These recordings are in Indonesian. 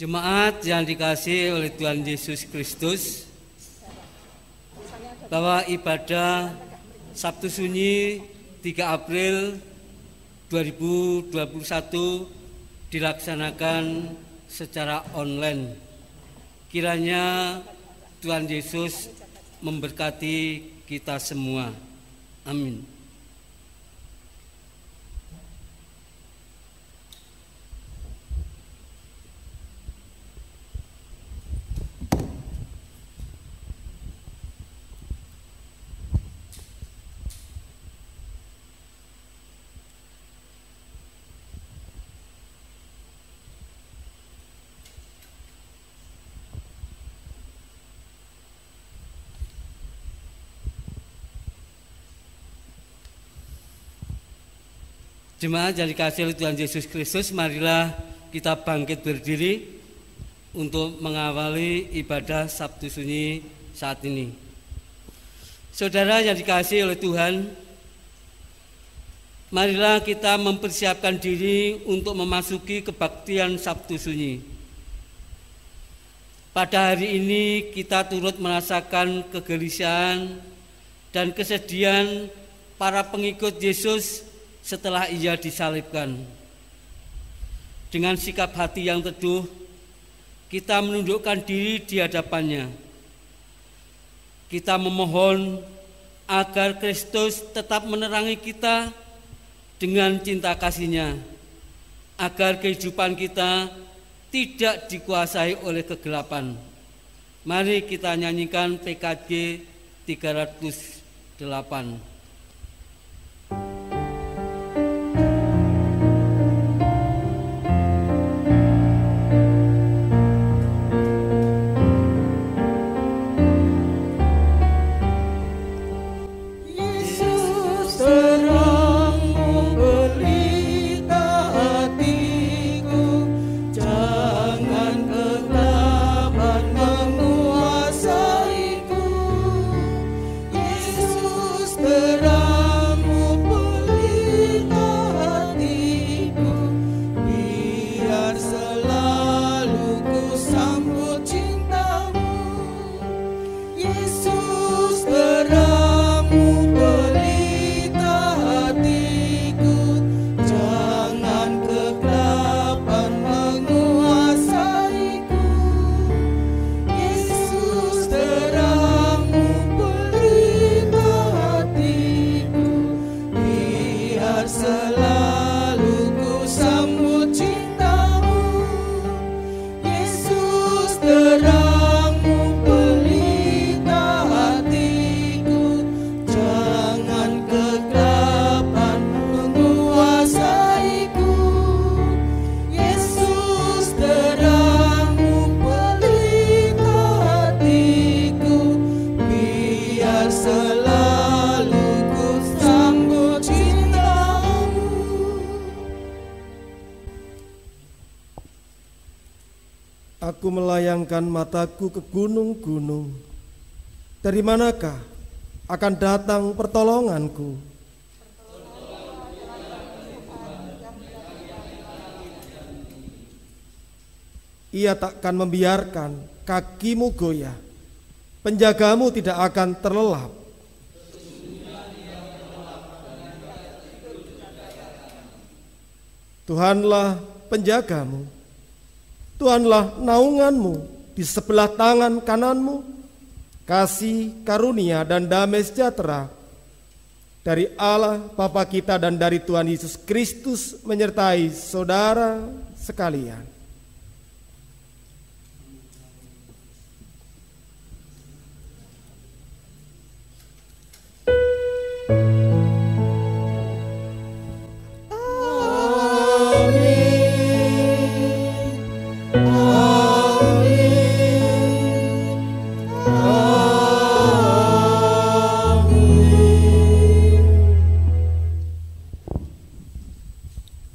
Jemaat yang dikasihi oleh Tuhan Yesus Kristus, bahwa ibadah Sabtu Sunyi 3 April 2021 dilaksanakan secara online. Kiranya Tuhan Yesus memberkati kita semua. Amin. Jemaat yang dikasihi oleh Tuhan Yesus Kristus, marilah kita bangkit berdiri untuk mengawali ibadah Sabtu Sunyi saat ini. Saudara yang dikasihi oleh Tuhan, marilah kita mempersiapkan diri untuk memasuki kebaktian Sabtu Sunyi. Pada hari ini kita turut merasakan kegelisahan dan kesedihan para pengikut Yesus setelah ia disalibkan. Dengan sikap hati yang teduh, kita menundukkan diri di hadapannya. Kita memohon agar Kristus tetap menerangi kita dengan cinta kasih-Nya, agar kehidupan kita tidak dikuasai oleh kegelapan. Mari kita nyanyikan PKJ 308. Aku melayangkan mataku ke gunung-gunung. Dari manakah akan datang pertolonganku? Ia takkan membiarkan kakimu goyah. Penjagamu tidak akan terlelap. Tuhanlah penjagamu. Tuhanlah naunganmu di sebelah tangan kananmu. Kasih, karunia, dan damai sejahtera dari Allah Bapa kita dan dari Tuhan Yesus Kristus menyertai saudara sekalian.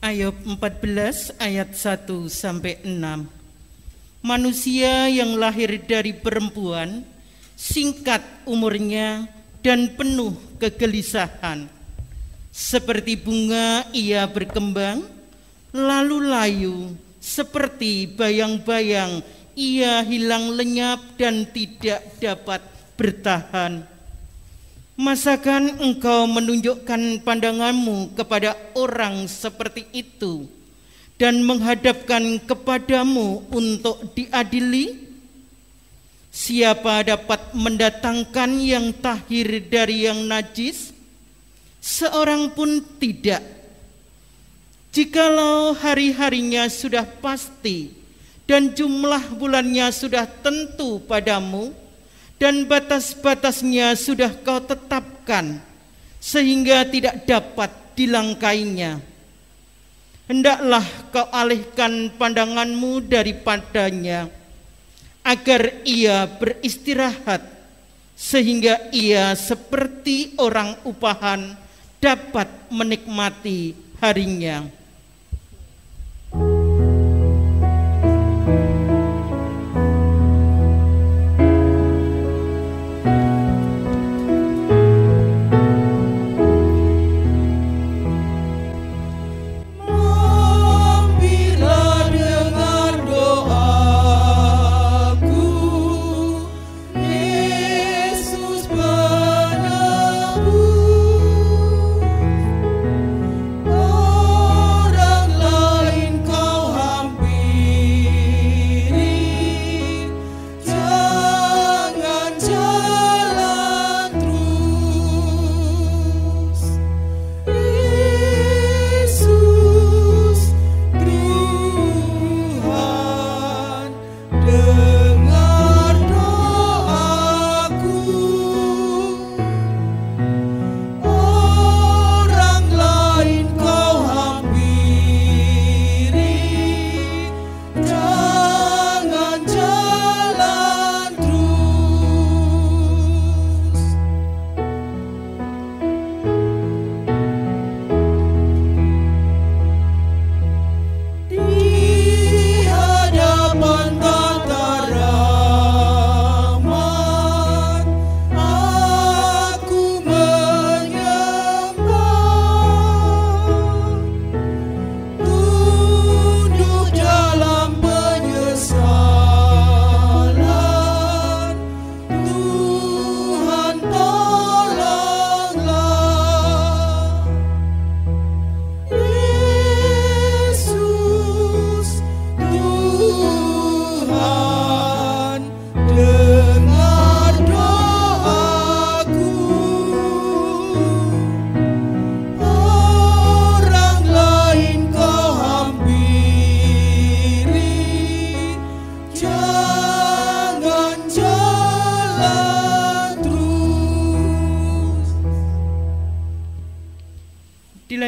Ayub 14 ayat 1 sampai 6. Manusia yang lahir dari perempuan singkat umurnya dan penuh kegelisahan. Seperti bunga ia berkembang, lalu layu seperti bayang-bayang ia hilang lenyap dan tidak dapat bertahan. Masakan engkau menunjukkan pandanganmu kepada orang seperti itu dan menghadapkan kepadamu untuk diadili? Siapa dapat mendatangkan yang tahir dari yang najis? Seorang pun tidak. Jikalau hari-harinya sudah pasti dan jumlah bulannya sudah tentu padamu, dan batas-batasnya sudah kau tetapkan, sehingga tidak dapat dilangkainya, hendaklah kau alihkan pandanganmu daripadanya, agar ia beristirahat, sehingga ia seperti orang upahan dapat menikmati harinya.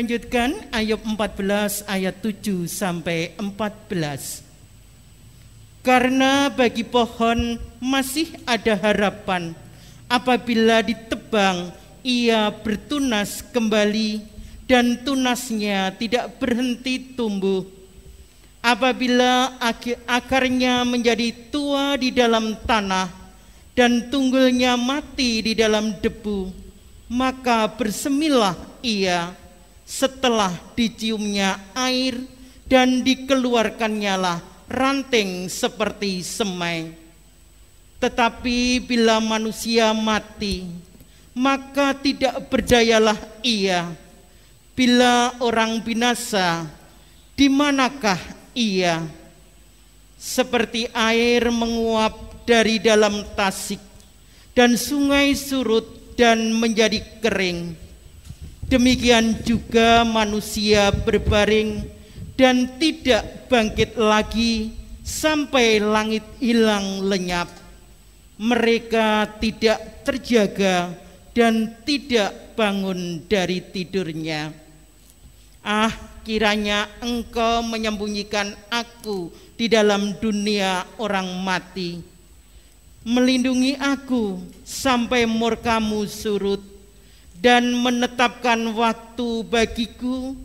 Dilanjutkan ayat 14 ayat 7 sampai 14. Karena bagi pohon masih ada harapan, apabila ditebang ia bertunas kembali dan tunasnya tidak berhenti tumbuh. Apabila akarnya menjadi tua di dalam tanah dan tunggulnya mati di dalam debu, maka bersemilah ia setelah diciumnya air dan dikeluarkannyalah ranting seperti semai. Tetapi bila manusia mati, maka tidak berdayalah ia. Bila orang binasa, di manakah ia? Seperti air menguap dari dalam tasik, dan sungai surut dan menjadi kering. Demikian juga manusia berbaring dan tidak bangkit lagi sampai langit hilang lenyap. Mereka tidak terjaga dan tidak bangun dari tidurnya. Ah, kiranya engkau menyembunyikan aku di dalam dunia orang mati. Melindungi aku sampai murkamu surut, dan menetapkan waktu bagiku,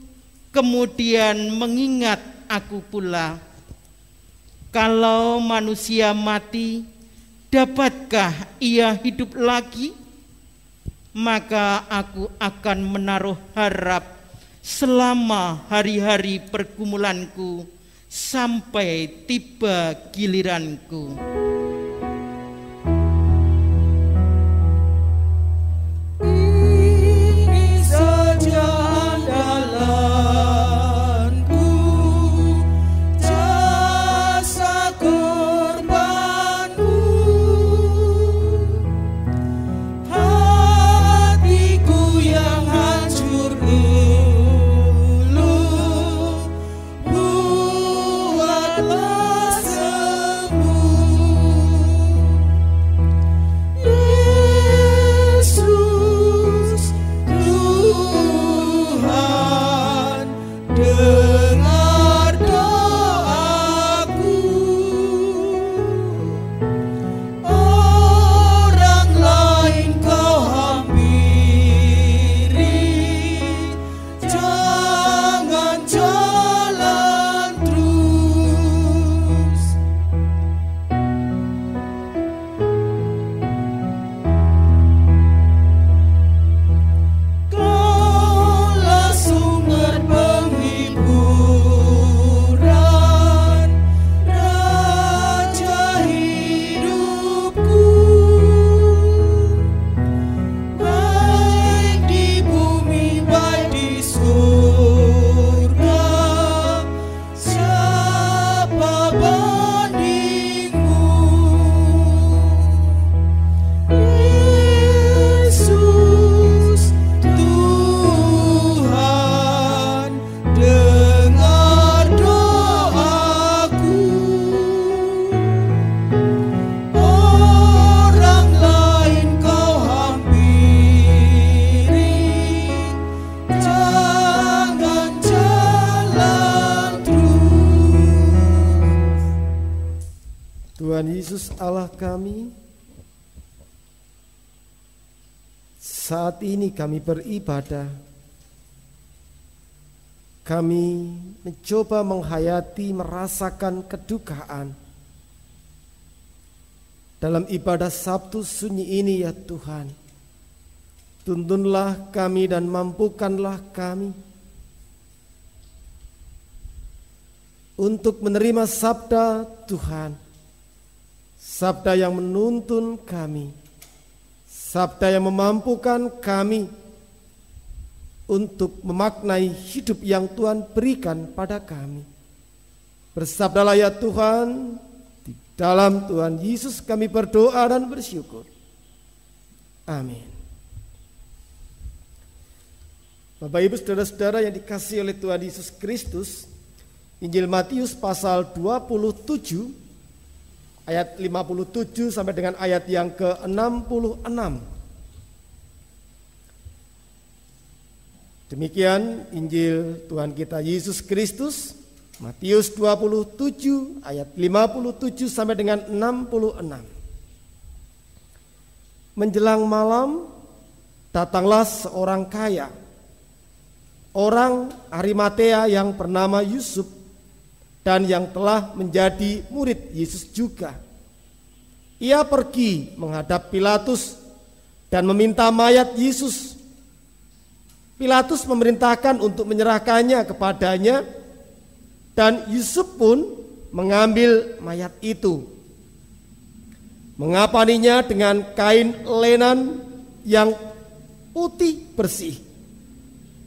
kemudian mengingat aku pula. Kalau manusia mati, dapatkah ia hidup lagi? Maka aku akan menaruh harap selama hari-hari pergumulanku, sampai tiba giliranku. Tuhan Yesus Allah kami, saat ini kami beribadah, kami mencoba menghayati, merasakan kedukaan dalam ibadah Sabtu Sunyi ini ya Tuhan. Tuntunlah kami dan mampukanlah kami untuk menerima sabda Tuhan, sabda yang menuntun kami, sabda yang memampukan kami untuk memaknai hidup yang Tuhan berikan pada kami. Bersabdalah ya Tuhan, di dalam Tuhan Yesus kami berdoa dan bersyukur. Amin. Bapak Ibu saudara-saudara yang dikasihi oleh Tuhan Yesus Kristus, Injil Matius pasal 27 ayat 57 sampai dengan ayat yang ke-66. Demikian Injil Tuhan kita Yesus Kristus, Matius 27 ayat 57 sampai dengan 66. Menjelang malam, datanglah seorang kaya, orang Arimatea yang bernama Yusuf, dan yang telah menjadi murid Yesus juga. Ia pergi menghadap Pilatus dan meminta mayat Yesus. Pilatus memerintahkan untuk menyerahkannya kepadanya, dan Yusuf pun mengambil mayat itu, mengapaninya dengan kain lenan yang putih bersih,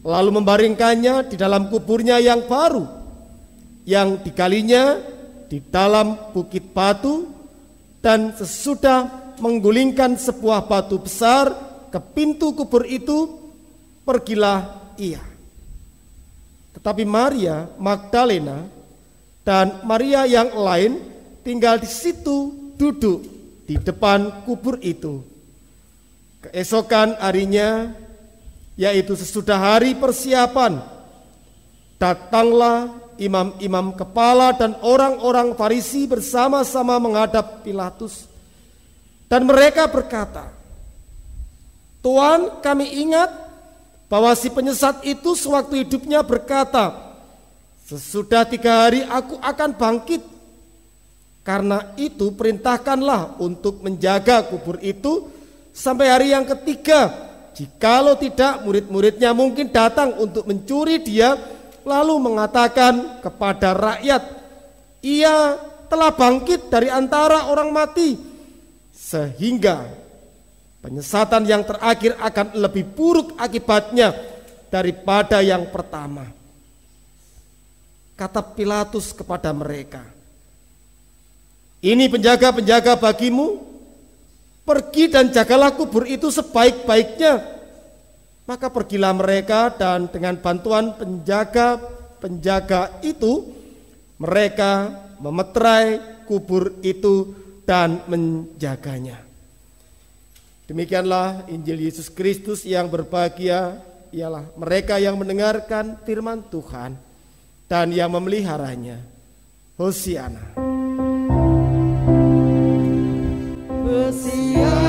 lalu membaringkannya di dalam kuburnya yang baru, yang digalinya di dalam bukit batu, dan sesudah menggulingkan sebuah batu besar ke pintu kubur itu, pergilah ia. Tetapi Maria Magdalena dan Maria yang lain tinggal di situ, duduk di depan kubur itu. Keesokan harinya, yaitu sesudah hari persiapan, datanglah imam-imam kepala dan orang-orang Farisi bersama-sama menghadap Pilatus, dan mereka berkata, "Tuan, kami ingat bahwa si penyesat itu sewaktu hidupnya berkata, 'Sesudah 3 hari aku akan bangkit.' Karena itu perintahkanlah untuk menjaga kubur itu sampai hari yang ketiga. Jikalau tidak, murid-muridnya mungkin datang untuk mencuri dia, lalu mengatakan kepada rakyat Ia telah bangkit dari antara orang mati, sehingga penyesatan yang terakhir akan lebih buruk akibatnya daripada yang pertama. Kata Pilatus kepada mereka, "Ini penjaga-penjaga bagimu, pergi dan jagalah kubur itu sebaik-baiknya." Maka pergilah mereka dan dengan bantuan penjaga-penjaga itu mereka memeterai kubur itu dan menjaganya. Demikianlah Injil Yesus Kristus. Yang berbahagia ialah mereka yang mendengarkan firman Tuhan dan yang memeliharanya. Hosiana. Hosiana,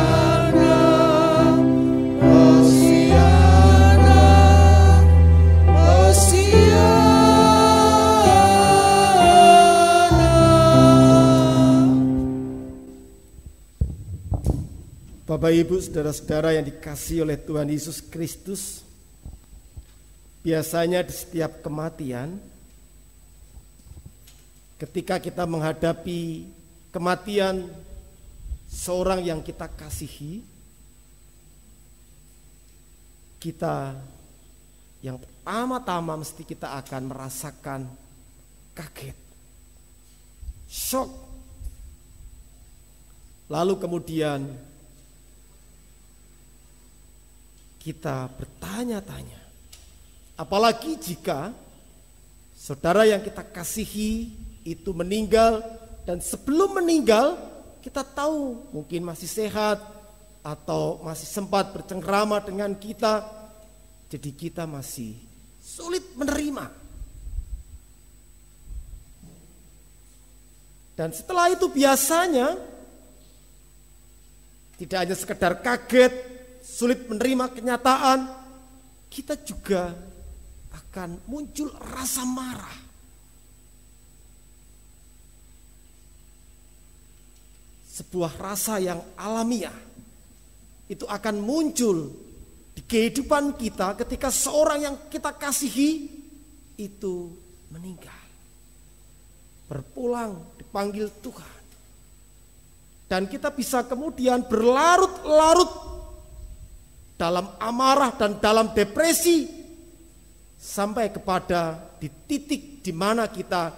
Bapak, Ibu, saudara-saudara yang dikasihi oleh Tuhan Yesus Kristus, biasanya di setiap kematian, ketika kita menghadapi kematian seorang yang kita kasihi, kita yang pertama-tama mesti kita akan merasakan kaget, shock. Lalu kemudian kita bertanya-tanya, apalagi jika saudara yang kita kasihi itu meninggal, dan sebelum meninggal kita tahu mungkin masih sehat atau masih sempat bercengkrama dengan kita, jadi kita masih sulit menerima. Dan setelah itu biasanya tidak hanya sekedar kaget, sulit menerima kenyataan, kita juga akan muncul rasa marah. Sebuah rasa yang alamiah itu akan muncul di kehidupan kita ketika seorang yang kita kasihi itu meninggal, berpulang, dipanggil Tuhan. Dan kita bisa kemudian berlarut-larut dalam amarah dan dalam depresi, sampai kepada di titik di mana kita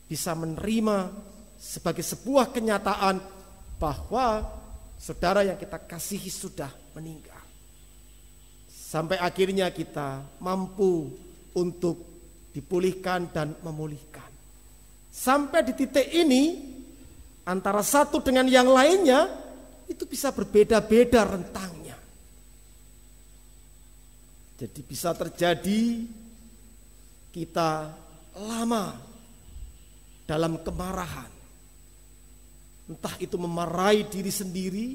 bisa menerima sebagai sebuah kenyataan bahwa saudara yang kita kasihi sudah meninggal. Sampai akhirnya kita mampu untuk dipulihkan dan memulihkan. Sampai di titik ini, antara satu dengan yang lainnya itu bisa berbeda-beda rentangnya. Jadi bisa terjadi kita lama dalam kemarahan. Entah itu memarahi diri sendiri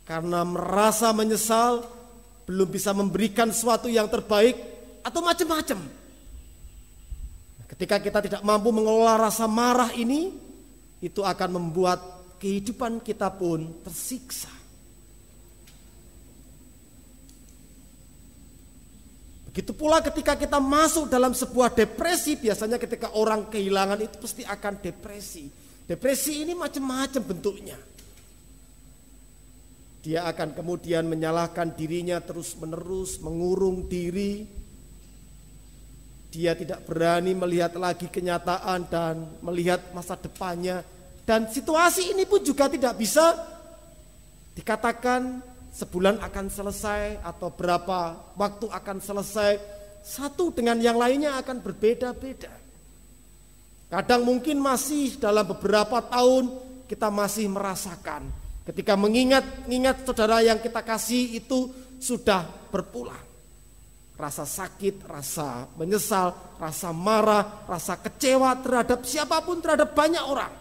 karena merasa menyesal, belum bisa memberikan sesuatu yang terbaik, atau macam-macam. Ketika kita tidak mampu mengelola rasa marah ini, itu akan membuat kehidupan kita pun tersiksa. Begitu pula ketika kita masuk dalam sebuah depresi, biasanya ketika orang kehilangan itu pasti akan depresi. Depresi ini macam-macam bentuknya. Dia akan kemudian menyalahkan dirinya terus-menerus, mengurung diri. Dia tidak berani melihat lagi kenyataan dan melihat masa depannya. Dan situasi ini pun juga tidak bisa dikatakan sebulan akan selesai atau berapa waktu akan selesai. Satu dengan yang lainnya akan berbeda-beda. Kadang mungkin masih dalam beberapa tahun kita masih merasakan. Ketika mengingat saudara yang kita kasih itu sudah berpulang. Rasa sakit, rasa menyesal, rasa marah, rasa kecewa terhadap siapapun, terhadap banyak orang.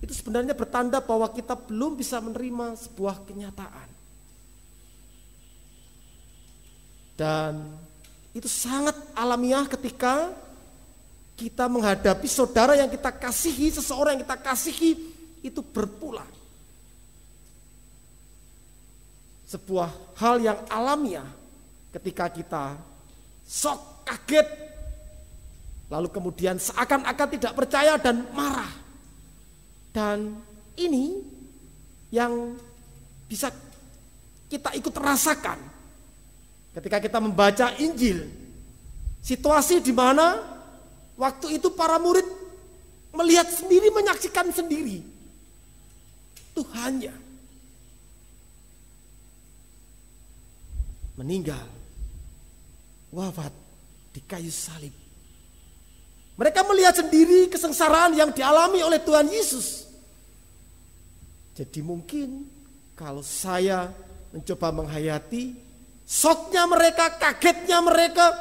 Itu sebenarnya bertanda bahwa kita belum bisa menerima sebuah kenyataan. Dan itu sangat alamiah ketika kita menghadapi saudara yang kita kasihi, seseorang yang kita kasihi itu berpulang. Sebuah hal yang alamiah ketika kita shock, kaget, lalu kemudian seakan-akan tidak percaya dan marah. Dan ini yang bisa kita ikut rasakan ketika kita membaca Injil. Situasi di mana waktu itu para murid melihat sendiri, menyaksikan sendiri Tuhannya meninggal, wafat di kayu salib. Mereka melihat sendiri kesengsaraan yang dialami oleh Tuhan Yesus. Jadi mungkin kalau saya mencoba menghayati shocknya mereka, kagetnya mereka,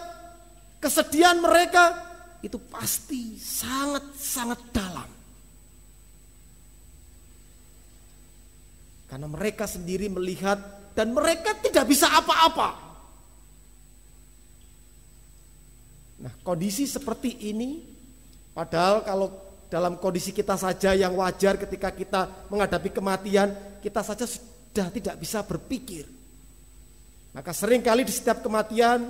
kesedihan mereka, itu pasti sangat-sangat dalam. Karena mereka sendiri melihat dan mereka tidak bisa apa-apa. Nah, kondisi seperti ini, padahal kalau dalam kondisi kita saja yang wajar ketika kita menghadapi kematian, kita saja sudah tidak bisa berpikir. Maka seringkali di setiap kematian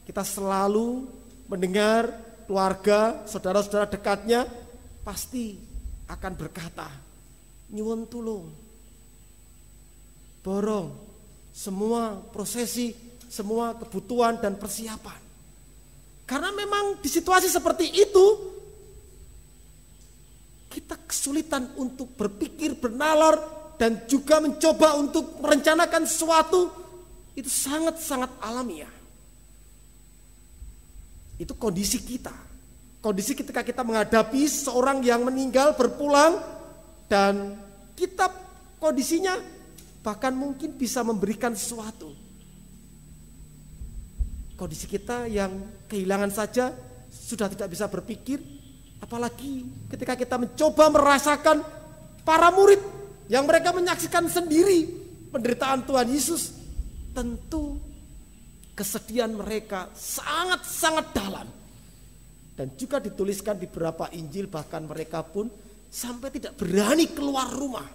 kita selalu mendengar keluarga, saudara-saudara dekatnya pasti akan berkata, nyuwun tulung, borong semua prosesi, semua kebutuhan dan persiapan. Karena memang di situasi seperti itu kita kesulitan untuk berpikir, bernalar, dan juga mencoba untuk merencanakan sesuatu. Itu sangat-sangat alamiah. Itu kondisi kita. Kondisi ketika kita menghadapi seorang yang meninggal berpulang, dan kita kondisinya bahkan mungkin bisa memberikan sesuatu. Kondisi kita yang kehilangan saja sudah tidak bisa berpikir, apalagi ketika kita mencoba merasakan para murid yang mereka menyaksikan sendiri penderitaan Tuhan Yesus. Tentu kesedihan mereka sangat-sangat dalam. Dan juga dituliskan di beberapa Injil, bahkan mereka pun sampai tidak berani keluar rumah.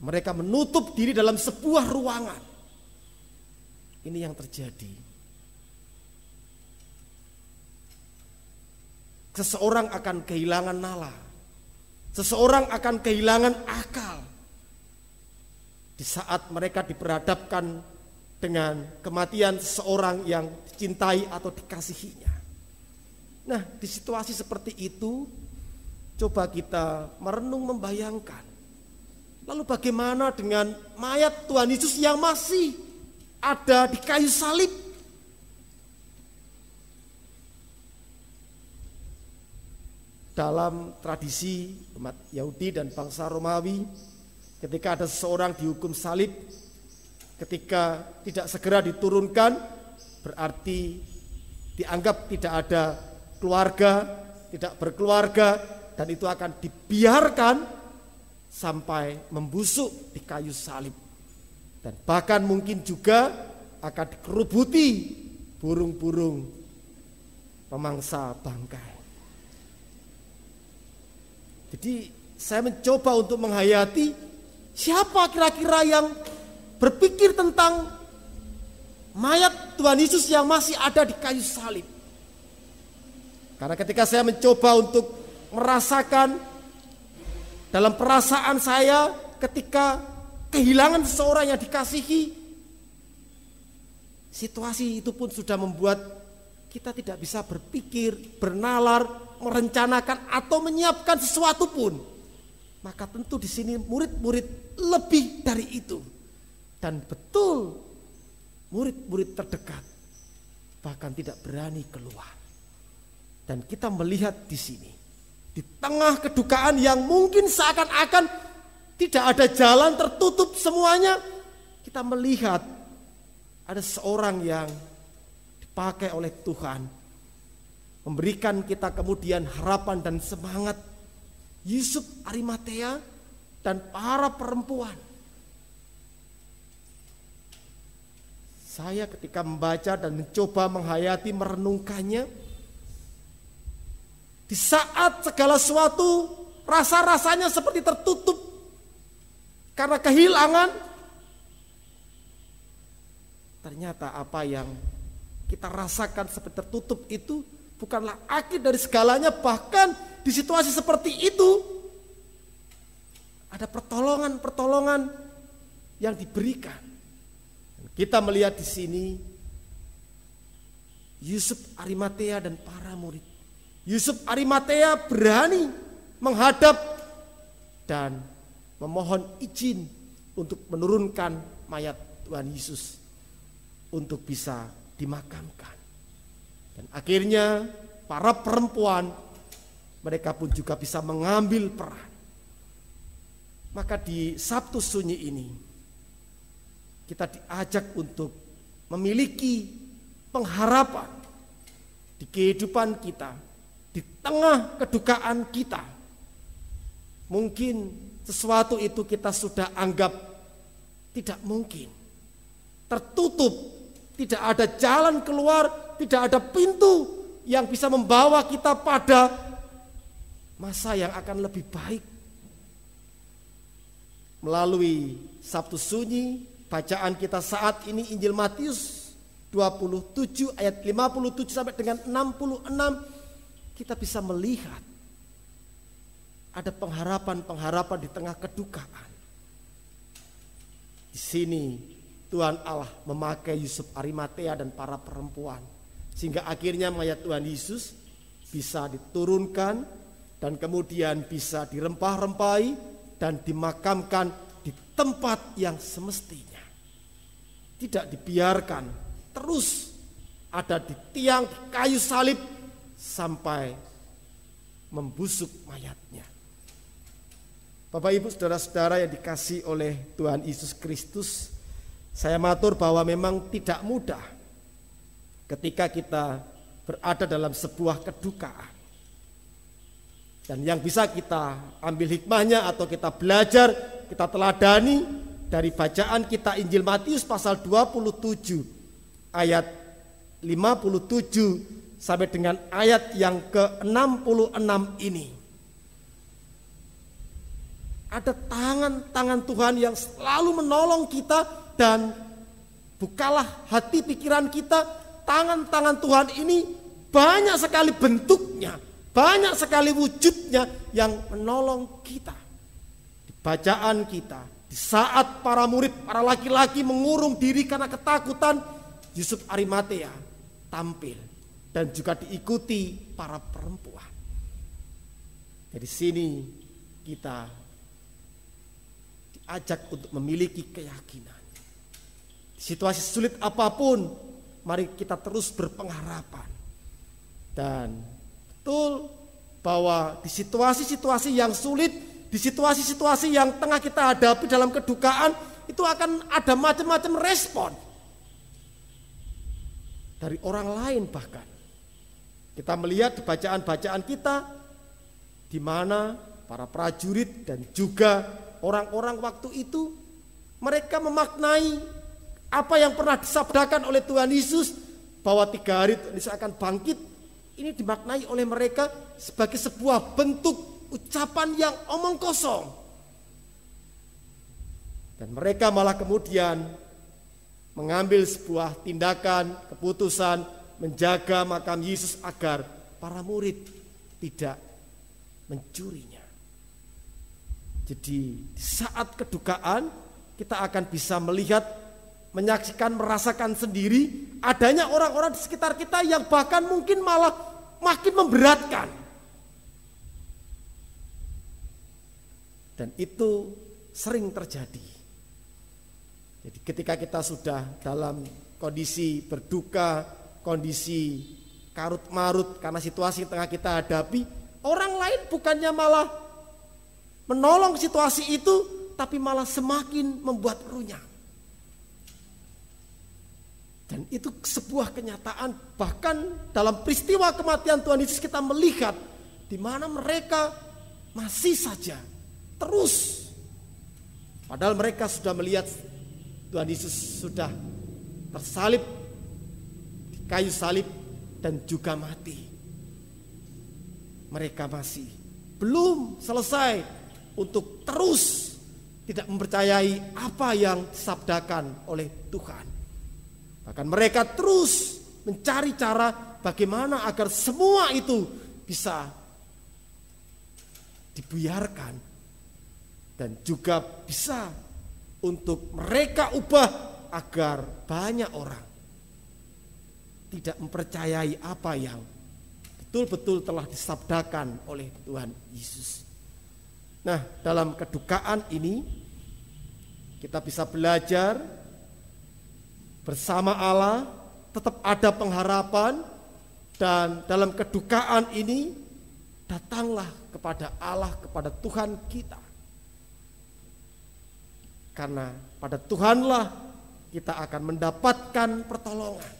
Mereka menutup diri dalam sebuah ruangan. Ini yang terjadi. Seseorang akan kehilangan nalar. Seseorang akan kehilangan akal. Di saat mereka diperhadapkan dengan kematian seseorang yang dicintai atau dikasihinya. Nah, di situasi seperti itu, coba kita merenung, membayangkan. Lalu bagaimana dengan mayat Tuhan Yesus yang masih ada di kayu salib? Dalam tradisi umat Yahudi dan bangsa Romawi, ketika ada seseorang dihukum salib, ketika tidak segera diturunkan, berarti dianggap tidak ada keluarga, tidak berkeluarga, dan itu akan dibiarkan sampai membusuk di kayu salib. Dan bahkan mungkin juga akan dikerubuti burung-burung pemangsa bangkai. Jadi saya mencoba untuk menghayati siapa kira-kira yang berpikir tentang mayat Tuhan Yesus yang masih ada di kayu salib. Karena ketika saya mencoba untuk merasakan dalam perasaan saya ketika kehilangan seseorang yang dikasihi, situasi itu pun sudah membuat kita tidak bisa berpikir, bernalar, merencanakan atau menyiapkan sesuatu pun. Maka tentu di sini murid-murid lebih dari itu. Dan betul murid-murid terdekat bahkan tidak berani keluar. Dan kita melihat di sini, di tengah kedukaan yang mungkin seakan-akan tidak ada jalan, tertutup semuanya, kita melihat ada seorang yang dipakai oleh Tuhan, memberikan kita kemudian harapan dan semangat. Yusuf Arimatea dan para perempuan. Saya ketika membaca dan mencoba menghayati, merenungkannya, di saat segala sesuatu rasa-rasanya seperti tertutup karena kehilangan, ternyata apa yang kita rasakan seperti tertutup itu bukanlah akhir dari segalanya. Bahkan di situasi seperti itu ada pertolongan-pertolongan yang diberikan. Kita melihat di sini Yusuf Arimatea dan para murid. Yusuf Arimatea berani menghadap dan memohon izin untuk menurunkan mayat Tuhan Yesus untuk bisa dimakamkan. Dan akhirnya para perempuan, mereka pun juga bisa mengambil peran. Maka di Sabtu Sunyi ini kita diajak untuk memiliki pengharapan di kehidupan kita, di tengah kedukaan kita. Mungkin sesuatu itu kita sudah anggap tidak mungkin, tertutup, tidak ada jalan keluar, tidak ada pintu yang bisa membawa kita pada masa yang akan lebih baik. Melalui Sabtu Sunyi, bacaan kita saat ini Injil Matius 27 ayat 57 sampai dengan 66, kita bisa melihat ada pengharapan-pengharapan di tengah kedukaan. Di sini Tuhan Allah memakai Yusuf Arimatea dan para perempuan, sehingga akhirnya mayat Tuhan Yesus bisa diturunkan dan kemudian bisa dirempah-rempahi dan dimakamkan di tempat yang semestinya. Tidak dibiarkan terus ada di tiang di kayu salib sampai membusuk mayatnya. Bapak Ibu saudara-saudara yang dikasihi oleh Tuhan Yesus Kristus, saya matur bahwa memang tidak mudah ketika kita berada dalam sebuah kedukaan. Dan yang bisa kita ambil hikmahnya atau kita belajar, kita teladani dari bacaan kita Injil Matius pasal 27 ayat 57 sampai dengan ayat yang ke-66 ini. Ada tangan-tangan Tuhan yang selalu menolong kita, dan bukalah hati pikiran kita, tangan-tangan Tuhan ini banyak sekali bentuknya, banyak sekali wujudnya yang menolong kita. Di bacaan kita, di saat para murid, para laki-laki mengurung diri karena ketakutan, Yusuf Arimatea tampil dan juga diikuti para perempuan. Dari sini kita diajak untuk memiliki keyakinan. Di situasi sulit apapun, mari kita terus berpengharapan. Dan betul bahwa di situasi-situasi yang sulit, di situasi-situasi yang tengah kita hadapi dalam kedukaan, itu akan ada macam-macam respon dari orang lain. Bahkan kita melihat di bacaan-bacaan kita, di mana para prajurit dan juga orang-orang waktu itu, mereka memaknai apa yang pernah disabdakan oleh Tuhan Yesus, bahwa 3 hari Tuhan Yesus akan bangkit. Ini dimaknai oleh mereka sebagai sebuah bentuk ucapan yang omong kosong. Dan mereka malah kemudian mengambil sebuah tindakan, keputusan menjaga makam Yesus agar para murid tidak mencurinya. Jadi saat kedukaan kita akan bisa melihat, menyaksikan, merasakan sendiri adanya orang-orang di sekitar kita yang bahkan mungkin malah makin memberatkan. Dan itu sering terjadi. Jadi ketika kita sudah dalam kondisi berduka, kondisi karut-marut karena situasi yang tengah kita hadapi, orang lain bukannya malah menolong situasi itu, tapi malah semakin membuat runyam. Dan itu sebuah kenyataan. Bahkan dalam peristiwa kematian Tuhan Yesus kita melihat di mana mereka masih saja terus, padahal mereka sudah melihat Tuhan Yesus sudah tersalib di kayu salib dan juga mati. Mereka masih belum selesai untuk terus tidak mempercayai apa yang disabdakan oleh Tuhan. Bahkan mereka terus mencari cara bagaimana agar semua itu bisa dibuyarkan dan juga bisa untuk mereka ubah agar banyak orang tidak mempercayai apa yang betul-betul telah disabdakan oleh Tuhan Yesus. Nah, dalam kedukaan ini kita bisa belajar bersama Allah, tetap ada pengharapan, dan dalam kedukaan ini datanglah kepada Allah, kepada Tuhan kita. Karena pada Tuhanlah kita akan mendapatkan pertolongan.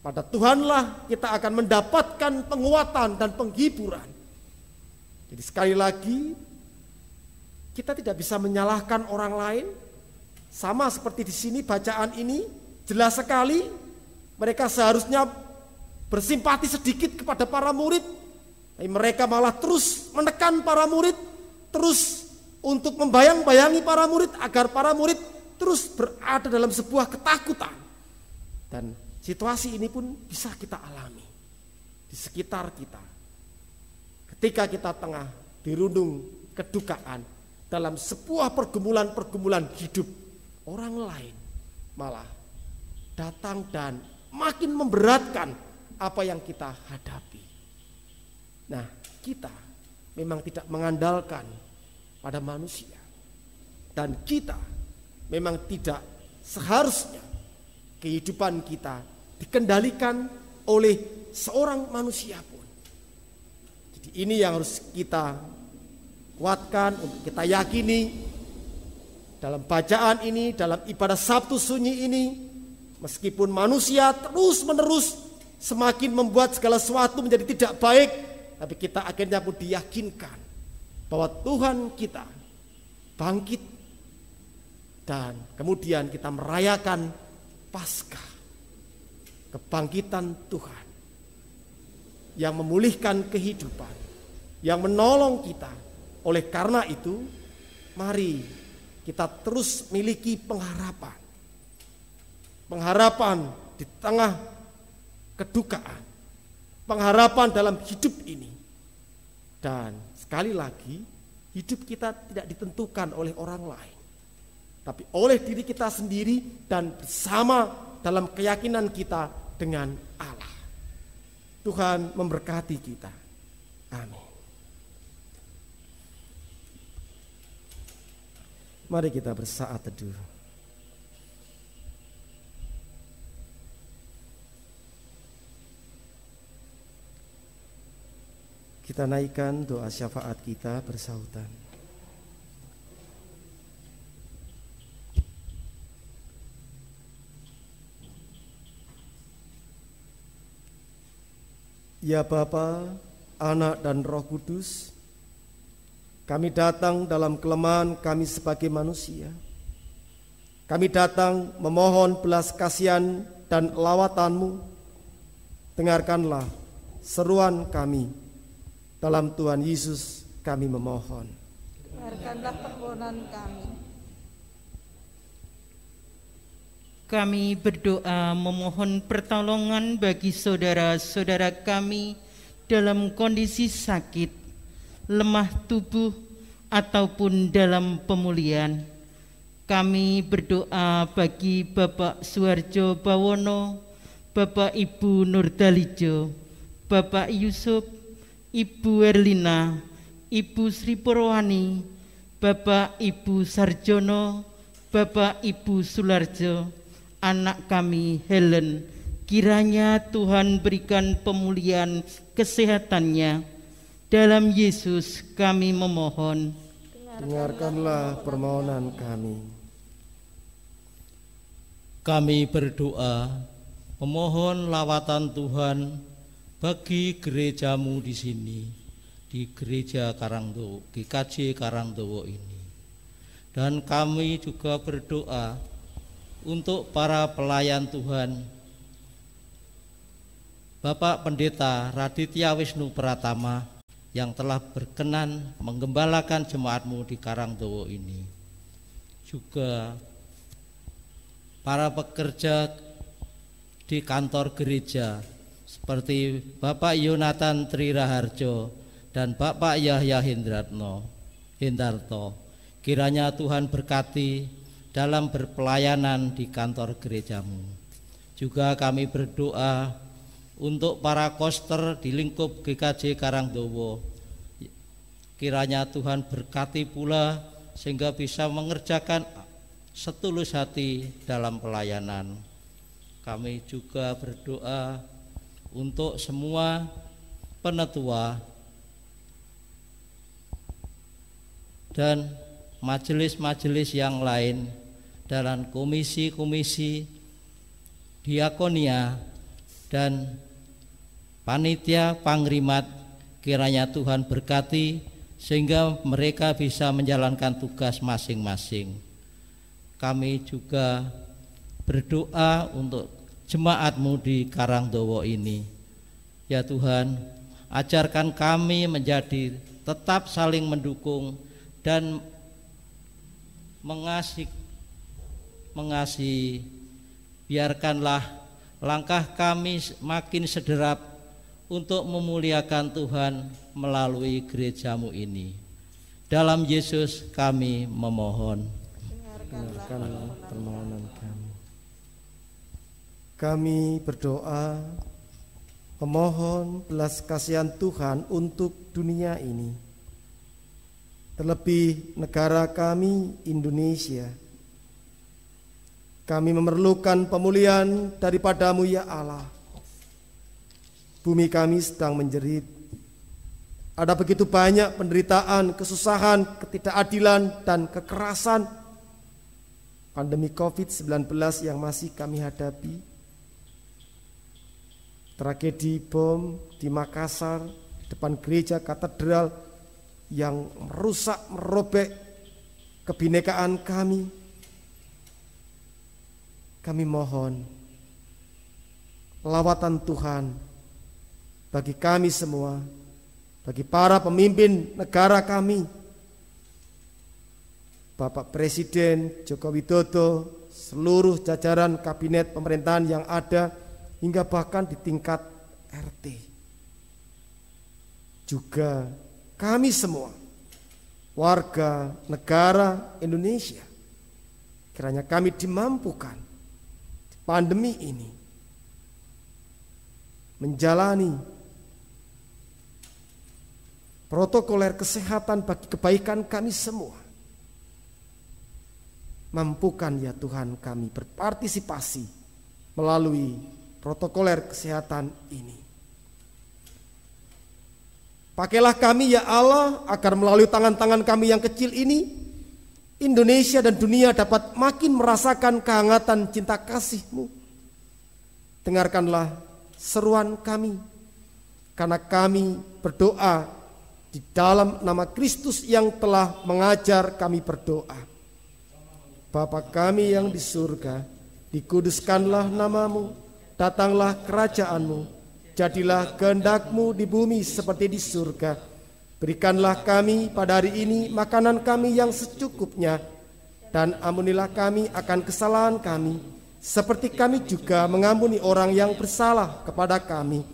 Pada Tuhanlah kita akan mendapatkan penguatan dan penghiburan. Jadi sekali lagi, kita tidak bisa menyalahkan orang lain. Sama seperti di sini bacaan ini jelas sekali, mereka seharusnya bersimpati sedikit kepada para murid, tapi mereka malah terus menekan para murid, terus untuk membayang-bayangi para murid agar para murid terus berada dalam sebuah ketakutan. Dan situasi ini pun bisa kita alami di sekitar kita. Ketika kita tengah dirundung kedukaan dalam sebuah pergumulan-pergumulan hidup, orang lain malah datang dan makin memberatkan apa yang kita hadapi. Nah, kita memang tidak mengandalkan pada manusia, dan kita memang tidak seharusnya kehidupan kita dikendalikan oleh seorang manusia pun. Jadi ini yang harus kita kuatkan, untuk kita yakini dalam bacaan ini, dalam ibadah Sabtu Sunyi ini. Meskipun manusia terus-menerus semakin membuat segala sesuatu menjadi tidak baik, tapi kita akhirnya pun diyakinkan bahwa Tuhan kita bangkit, dan kemudian kita merayakan Paskah, kebangkitan Tuhan yang memulihkan kehidupan, yang menolong kita. Oleh karena itu, mari kita terus miliki pengharapan. Pengharapan di tengah kedukaan, pengharapan dalam hidup ini. Dan sekali lagi, hidup kita tidak ditentukan oleh orang lain, tapi oleh diri kita sendiri dan bersama dalam keyakinan kita dengan Allah. Tuhan memberkati kita. Amin. Mari kita bersaat teduh. Kita naikkan doa syafaat kita bersahutan. Ya Bapa, Anak dan Roh Kudus, kami datang dalam kelemahan kami sebagai manusia. Kami datang memohon belas kasihan dan lawatan-Mu. Dengarkanlah seruan kami. Dalam Tuhan Yesus kami memohon. Dengarkanlah permohonan kami. Kami berdoa memohon pertolongan bagi saudara-saudara kami dalam kondisi sakit, lemah tubuh, ataupun dalam pemulihan. Kami berdoa bagi Bapak Suharjo Bawono, Bapak Ibu Nurdalijo, Bapak Yusuf, Ibu Erlina, Ibu Sri Purwani, Bapak Ibu Sarjono, Bapak Ibu Sularjo, anak kami Helen. Kiranya Tuhan berikan pemulihan kesehatannya. Dalam Yesus kami memohon. Dengarkanlah permohonan kami. Kami berdoa memohon lawatan Tuhan bagi gerejamu di sini, di gereja Karangdowo, GKJ Karangdowo ini. Dan kami juga berdoa untuk para pelayan Tuhan, Bapak Pendeta Raditya Wisnu Pratama yang telah berkenan menggembalakan jemaatmu di Karangdowo ini. Juga para pekerja di kantor gereja seperti Bapak Yonatan Triraharjo dan Bapak Yahya Hendarto. Kiranya Tuhan berkati dalam berpelayanan di kantor gerejamu. Juga kami berdoa untuk para koster di lingkup GKJ Karangdowo. Kiranya Tuhan berkati pula sehingga bisa mengerjakan setulus hati dalam pelayanan. Kami juga berdoa untuk semua penetua dan majelis-majelis yang lain dalam komisi-komisi diakonia dan panitia pangrimat. Kiranya Tuhan berkati sehingga mereka bisa menjalankan tugas masing-masing. Kami juga berdoa untuk jemaat-Mu di Karangdowo ini. Ya Tuhan, ajarkan kami menjadi tetap saling mendukung dan mengasihi. Biarkanlah langkah kami makin sederap untuk memuliakan Tuhan melalui gereja-Mu ini. Dalam Yesus kami memohon. Dengarkanlah permohonan kami. Kami berdoa memohon belas kasihan Tuhan untuk dunia ini, terlebih negara kami Indonesia. Kami memerlukan pemulihan daripada-Mu ya Allah. Bumi kami sedang menjerit. Ada begitu banyak penderitaan, kesusahan, ketidakadilan, dan kekerasan. Pandemi COVID-19 yang masih kami hadapi. Tragedi bom di Makassar, di depan gereja katedral yang merusak, merobek kebinekaan kami. Kami mohon lawatan Tuhan bagi kami semua, bagi para pemimpin negara kami, Bapak Presiden Joko Widodo, seluruh jajaran kabinet pemerintahan yang ada, hingga bahkan di tingkat RT. Juga kami semua, warga negara Indonesia, kiranya kami dimampukan di pandemi ini menjalani protokoler kesehatan bagi kebaikan kami semua. Mampukan ya Tuhan kami berpartisipasi melalui protokoler kesehatan ini. Pakailah kami ya Allah agar melalui tangan-tangan kami yang kecil ini, Indonesia dan dunia dapat makin merasakan kehangatan cinta kasih-Mu. Dengarkanlah seruan kami, karena kami berdoa di dalam nama Kristus yang telah mengajar kami berdoa. Bapa kami yang di surga, dikuduskanlah nama-Mu, datanglah kerajaan-Mu, jadilah kehendak-Mu di bumi seperti di surga. Berikanlah kami pada hari ini makanan kami yang secukupnya, dan ampunilah kami akan kesalahan kami, seperti kami juga mengampuni orang yang bersalah kepada kami.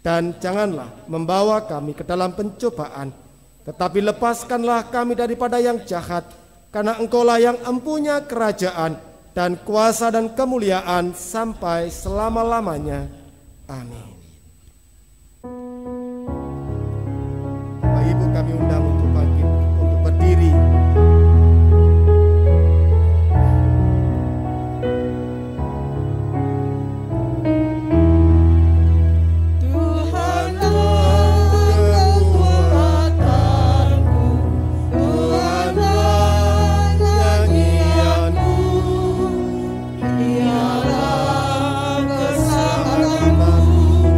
Dan janganlah membawa kami ke dalam pencobaan, tetapi lepaskanlah kami daripada yang jahat, karena Engkau-lah yang empunya kerajaan dan kuasa dan kemuliaan sampai selama-lamanya. Amin. Bapak Ibu, kami undang untuk bangkit, untuk berdiri. Kesehatanmu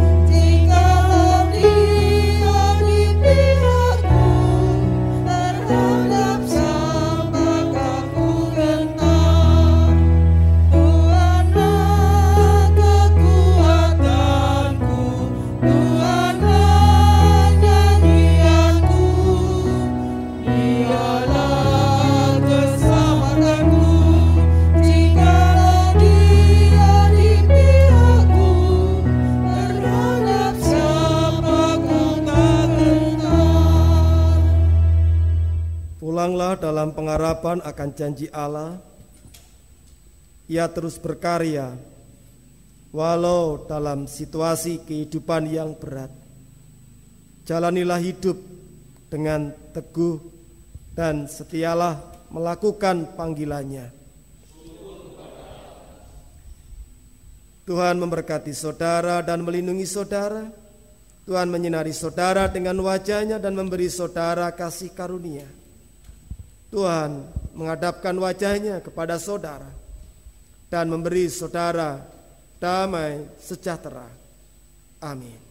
tabah dalam pengharapan akan janji Allah. Ia terus berkarya walau dalam situasi kehidupan yang berat. Jalanilah hidup dengan teguh dan setialah melakukan panggilannya. Tuhan memberkati saudara dan melindungi saudara. Tuhan menyinari saudara dengan wajah-Nya dan memberi saudara kasih karunia. Tuhan menghadapkan wajah-Nya kepada saudara dan memberi saudara damai sejahtera. Amin.